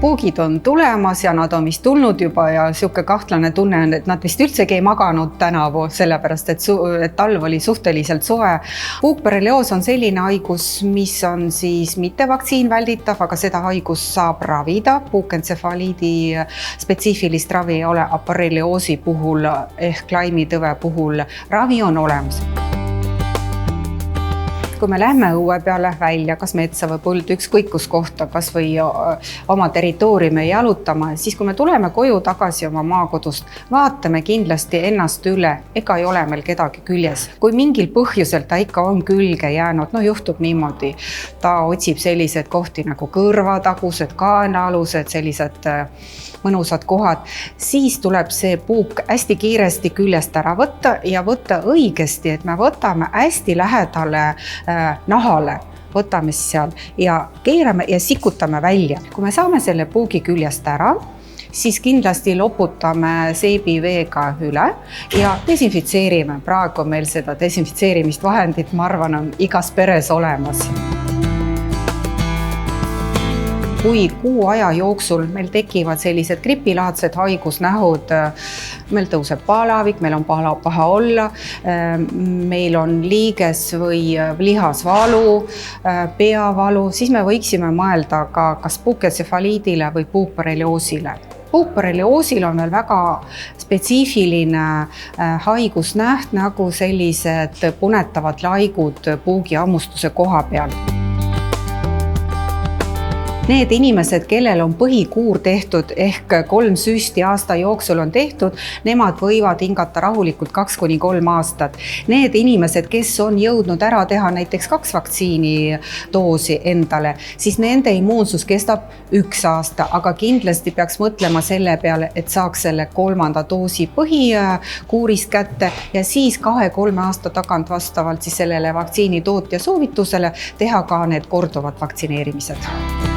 puugid on tulemas ja nad on vist tulnud juba ja siuke kahtlane tunne on, et nad vist üldsegi ei maganud tänavu, sellepärast et talv oli suhteliselt soe. Puukborrelioos on selline haigus, mis on siis mitte vaktsiinvälditav, aga seda haigust saab ravida. Puukentsefaliidi spetsiifilist ravi ei ole, aga borrelioosi puhul ehk laimitõve puhul ravi on olemas. Kui me lähme õue peale välja, kas metsa või põldu, ükskõik kus kohta, kas või oma territooriumi jalutama, siis kui me tuleme koju tagasi oma maakodust, vaatame kindlasti ennast üle, ega ei ole meil kedagi küljes. Kui mingil põhjusel ta ikka on külge jäänud, juhtub niimoodi, ta otsib sellised kohti nagu kõrvatagused, kaenaalused, sellised mõnusad kohad, siis tuleb see puuk hästi kiiresti küljest ära võtta ja võtta õigesti, et me võtame hästi lähedale nahale, võtame seal ja keerame ja sikutame välja. Kui me saame selle puugi küljest ära, siis kindlasti loputame seebiveega üle ja desinfitseerime. Praegu meil seda desinfitseerimist vahendit, ma arvan, on igas peres olemas. Kui kuu aja jooksul meil tekivad sellised gripilaadsed haigusnähud, meil tõuseb palavik, meil on paha olla, meil on liiges või lihasvalu, peavalu, siis me võiksime mõelda ka kas puukentsefaliidile või puukborrelioosile. Puukborrelioosil on veel väga spetsiifiline haigusnäht nagu sellised punetavad laigud puugi hammustuse koha peal. Need inimesed, kellel on põhikuur tehtud ehk 3 süsti aasta jooksul on tehtud, nemad võivad hingata rahulikult 2–3 aastat. Need inimesed, kes on jõudnud ära teha näiteks 2 vaktsiinidoosi endale, siis nende immuunsus kestab 1 aasta, aga kindlasti peaks mõtlema selle peale, et saaks selle 3. doosi põhikuurist kätte ja siis 2–3 aasta tagant vastavalt siis sellele vaktsiinitootja soovitusele teha ka need korduvad vaktsineerimised.